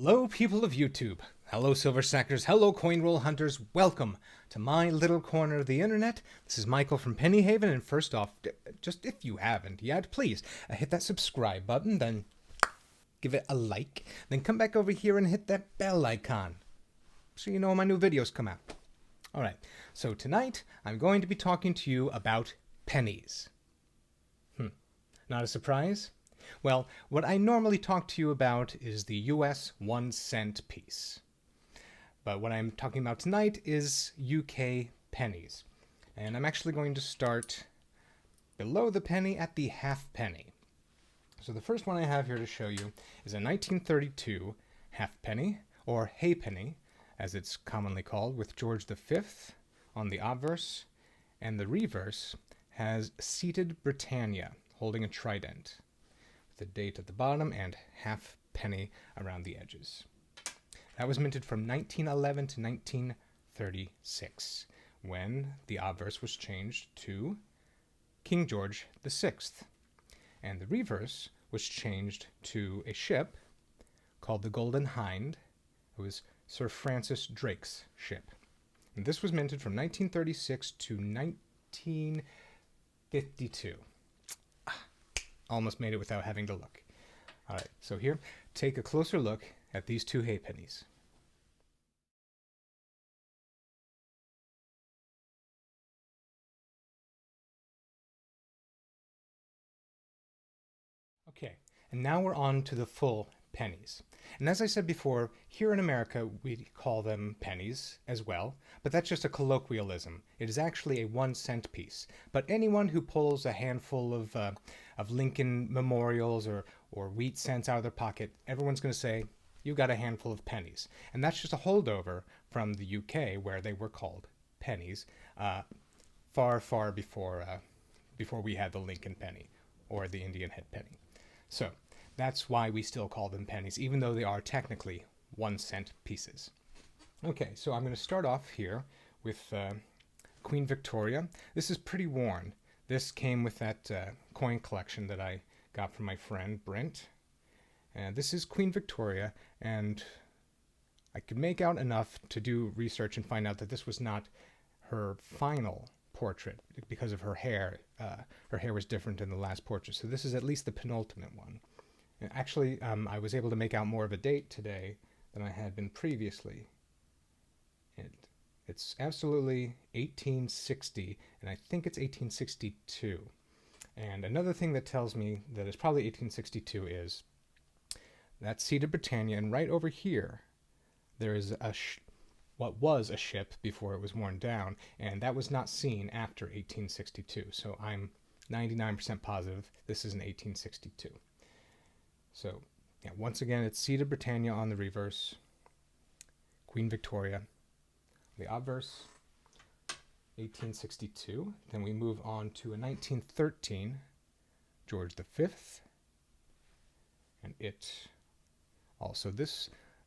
Hello, people of YouTube. Hello, Silver Stackers. Hello, Coin Roll Hunters. Welcome to my little corner of the internet. This is Michael from Penny Haven, and first off, just if you haven't yet, please hit that subscribe button, then give it a like, then come back over here and hit that bell icon so you know when my new videos come out. Alright, so tonight I'm going to be talking to you about pennies. Not a surprise? Well, what I normally talk to you about is the US 1-cent piece. But what I'm talking about tonight is UK pennies. And I'm actually going to start below the penny at the halfpenny. So the first one I have here to show you is a 1932 halfpenny, or halfpenny, as it's commonly called, with George V on the obverse, and the reverse has seated Britannia holding a trident, the date at the bottom and halfpenny around the edges. That was minted from 1911 to 1936, when the obverse was changed to King George VI, and the reverse was changed to a ship called the Golden Hind. It was Sir Francis Drake's ship. And this was minted from 1936 to 1952. Almost made it without having to look. Alright, so here, take a closer look at these two halfpennies. Okay, and now we're on to the full pennies. And as I said before, here in America we call them pennies as well, but that's just a colloquialism. It is actually a 1-cent piece. But anyone who pulls a handful of Lincoln memorials or wheat cents out of their pocket, everyone's going to say, you got a handful of pennies. And that's just a holdover from the UK, where they were called pennies, far before we had the Lincoln penny or the Indian head penny. So that's why we still call them pennies, even though they are technically 1-cent pieces. Okay, so I'm going to start off here with Queen Victoria. This is pretty worn. This came with that coin collection that I got from my friend Brent. And this is Queen Victoria, and I could make out enough to do research and find out that this was not her final portrait because of her hair. Her hair was different in the last portrait, so this is at least the penultimate one. Actually, I was able to make out more of a date today than I had been previously. It's absolutely 1860, and I think it's 1862. And another thing that tells me that it's probably 1862 is that seated Britannia, and right over here there is what was a ship before it was worn down, and that was not seen after 1862. So I'm 99% positive this is an 1862. So, yeah, once again, it's seated Britannia on the reverse, Queen Victoria, the obverse, 1862. Then we move on to a 1913, George V, and it also, the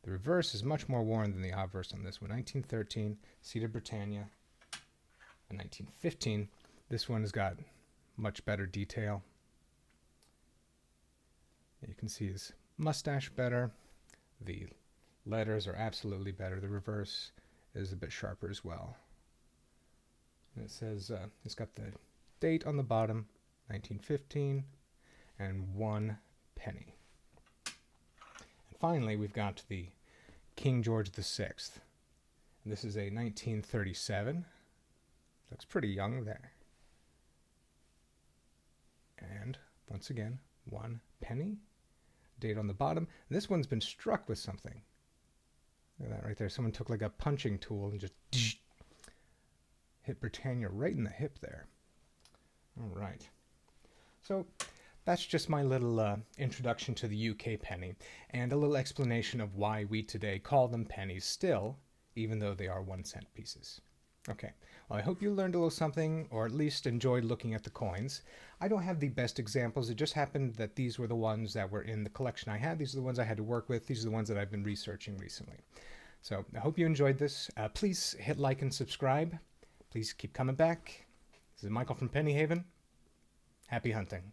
reverse is much more worn than the obverse on this one. 1913, seated Britannia, and 1915. This one has got much better detail. You can see his mustache better. The letters are absolutely better. The reverse is a bit sharper as well. And it says, it's got the date on the bottom, 1915, and 1 penny. And finally, we've got the King George VI. And this is a 1937. Looks pretty young there. And once again, 1 penny. Date on the bottom. This one's been struck with something. Look at that right there. Someone took like a punching tool and just hit Britannia right in the hip there. All right. So that's just my little introduction to the UK penny, and a little explanation of why we today call them pennies still, even though they are 1-cent pieces. Okay, well, I hope you learned a little something, or at least enjoyed looking at the coins. I don't have the best examples. It just happened that these were the ones that were in the collection I had. These are the ones I had to work with. These are the ones that I've been researching recently. So I hope you enjoyed this. Please hit like and subscribe. Please keep coming back. This is Michael from Penny Haven. Happy hunting.